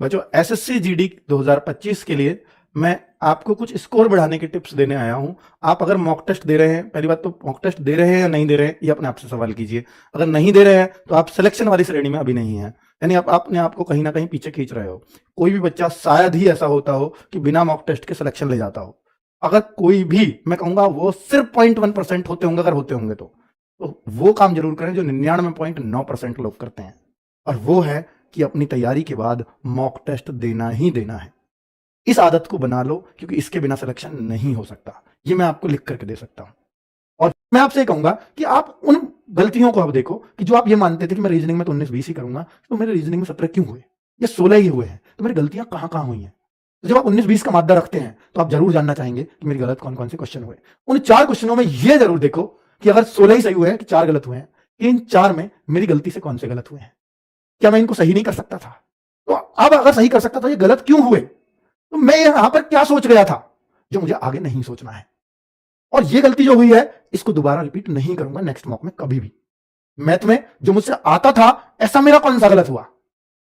बच्चों SSC GD 2025 के लिए मैं आपको कुछ स्कोर बढ़ाने के टिप्स देने आया हूं। आप अगर मॉक टेस्ट दे रहे हैं, पहली बात तो मॉक टेस्ट दे रहे हैं या नहीं दे रहे हैं, ये अपने आप से सवाल कीजिए। अगर नहीं दे रहे हैं तो आप सिलेक्शन वाली श्रेणी में अभी नहीं है, यानी आप अपने आप को कहीं ना कहीं पीछे खींच रहे हो। कोई भी बच्चा शायद ही ऐसा होता हो कि बिना मॉक टेस्ट के सिलेक्शन ले जाता हो। अगर कोई भी, मैं कहूंगा वो सिर्फ 0.1% होते होंगे, अगर होते होंगे तो वो काम जरूर करें जो 99.9% लोग करते हैं, और वो है कि अपनी तैयारी के बाद मॉक टेस्ट देना ही देना है। इस आदत को बना लो, क्योंकि इसके बिना सिलेक्शन नहीं हो सकता। ये मैं आपको लिख करके दे सकता हूं। और मैं आपसे कहूंगा कि आप उन गलतियों को अब देखो कि जो आप ये मानते थे कि मैं रीजनिंग में तो 19-20 ही करूंगा, तो मेरे रीजनिंग में 17 क्यों हुए, ये 16 ही हुए हैं, तो मेरी गलतियां कहां कहां हुई हैं। तो जब आप 19-20 का मादा रखते हैं तो आप जरूर जानना चाहेंगे कि मेरी गलत कौन कौन से क्वेश्चन हुए। उन 4 क्वेश्चनों में ये जरूर देखो कि अगर 16 ही सही हुए हैं कि 4 गलत हुए हैं, इन 4 में मेरी गलती से कौन से गलत हुए हैं। क्या मैं इनको सही नहीं कर सकता था? तो अब अगर सही कर सकता था, ये गलत क्यों हुए? तो मैं यहां पर क्या सोच गया था जो मुझे आगे नहीं सोचना है। और ये गलती जो हुई है, इसको दोबारा रिपीट नहीं करूंगा नेक्स्ट मॉक में कभी भी। मैथ में जो मुझसे आता था, ऐसा मेरा कौन सा गलत हुआ,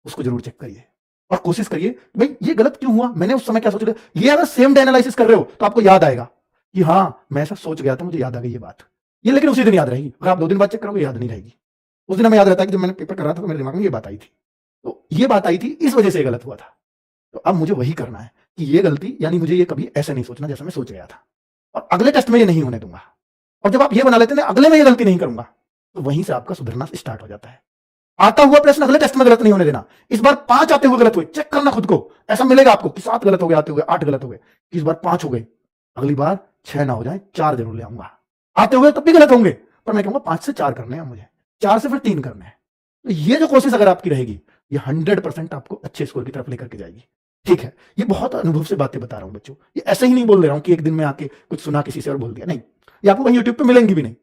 उसको जरूर चेक करिए और कोशिश करिए भाई ये गलत क्यों हुआ, मैंने उस समय क्या सोच लिया। ये अगर सेम डे एनालिसिस कर रहे हो तो आपको याद आएगा कि हाँ मैं ऐसा सोच गया था, मुझे याद आ गई ये बात। ये लेकिन उसी दिन याद रहेगी। अगर आप 2 दिन बाद चेक करोगे याद नहीं रहेगी। उस दिन हमें याद रहता है कि जब मैंने पेपर कर रहा था तो मेरे दिमाग में ये बात आई थी, तो ये बात आई थी, इस वजह से ये गलत हुआ था। तो अब मुझे वही करना है कि ये गलती, यानी मुझे ये कभी ऐसा नहीं सोचना जैसा मैं सोच गया था, और अगले टेस्ट में ये नहीं होने दूंगा। और जब आप ये बना लेते हैं अगले में ये गलती नहीं करूंगा, तो वहीं से आपका सुधरना स्टार्ट हो जाता है। आता हुआ प्रश्न अगले टेस्ट में गलत नहीं होने देना। इस बार 5 आते हुए गलत हुए, चेक करना खुद को। ऐसा मिलेगा आपको कि 7 गलत हो गए आते हुए, 8 गलत हो गए, इस बार 5 हो गए, अगली बार 6 ना हो जाए, 4 जरूर ले आऊंगा। आते हुए तब भी गलत होंगे, पर मैं कहूंगा 5 से 4 करने हैं मुझे, 4 से फिर 3 करने हैं। तो ये जो कोशिश अगर आपकी रहेगी, ये 100% आपको अच्छे स्कोर की तरफ लेकर के जाएगी। ठीक है, ये बहुत अनुभव से बातें बता रहा हूं बच्चों, ये ऐसे ही नहीं बोल दे रहा हूं कि एक दिन में आके कुछ सुना किसी से और बोल दिया, नहीं। ये आपको कहीं यूट्यूब पे मिलेंगी भी नहीं।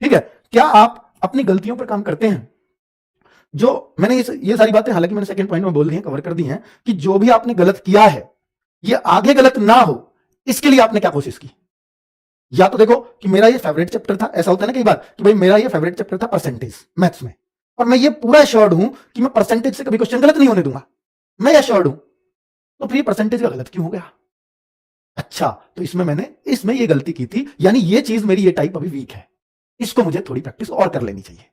ठीक है, क्या आप अपनी गलतियों पर काम करते हैं? जो मैंने ये सारी बातें हालांकि मैंने सेकंड पॉइंट में बोल दी हैं, कवर कर दी हैं, कि जो भी आपने गलत किया है ये आगे गलत ना हो, इसके लिए आपने क्या कोशिश की। या तो देखो कि मेरा ये फेवरेट चैप्टर था, ऐसा होता है ना कई बार कि भाई मेरा ये फेवरेट चैप्टर था परसेंटेज मैथ्स में, और मैं ये पूरा एश्योर्ड हूं कि मैं परसेंटेज से कभी क्वेश्चन गलत नहीं होने दूंगा, मैं एश्योर्ड हूं। तो फिर परसेंटेज का गलत क्यों हो गया? अच्छा, तो इसमें ये गलती की थी, यानी ये चीज मेरी ये टाइप अभी वीक है, इसको मुझे थोड़ी प्रैक्टिस और कर लेनी चाहिए।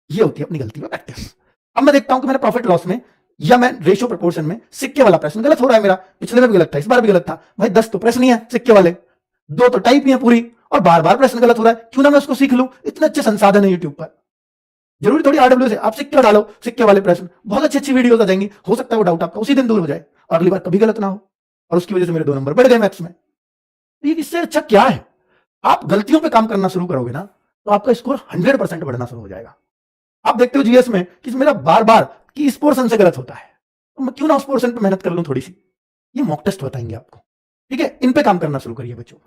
ये होती है अपनी गलती में प्रैक्टिस। अब मैं देखता हूं कि मैंने प्रॉफिट लॉस में या मैं रेशियो प्रोपोर्शन में सिक्के वाला प्रश्न गलत हो रहा है मेरा, पिछले में भी गलत था, इस बार भी गलत था। भाई 10 तो प्रश्न ही है सिक्के वाले, 2 तो टाइप ही है पूरी, और बार बार प्रश्न गलत हो रहा है, क्यों ना मैं उसको सीख लूं। इतने अच्छे संसाधन है यूट्यूब पर, जरूरी थोड़ी आरडब्ल्यू से आप सिक्के डालो, सिक्के वाले प्रश्न, बहुत अच्छी अच्छी वीडियोस आ जाएंगी। हो सकता है वो डाउट आपका उसी दिन दूर हो जाए और अगली बार कभी गलत ना हो, और उसकी वजह से मेरे 2 नंबर बढ़ गए मैथ्स में। ये इससे अच्छा क्या है? आप गलतियों पे काम करना शुरू करोगे ना, तो आपका स्कोर 100% बढ़ना शुरू हो जाएगा। आप देखते हो जीएस में कि मेरा बार बार कि इस पोर्शन से गलत होता है, तो मैं क्यों ना उस पोर्शन पे मेहनत कर लूं थोड़ी सी। ये मॉक टेस्ट बताएंगे आपको। ठीक है, इन पे काम करना शुरू करिए बच्चों।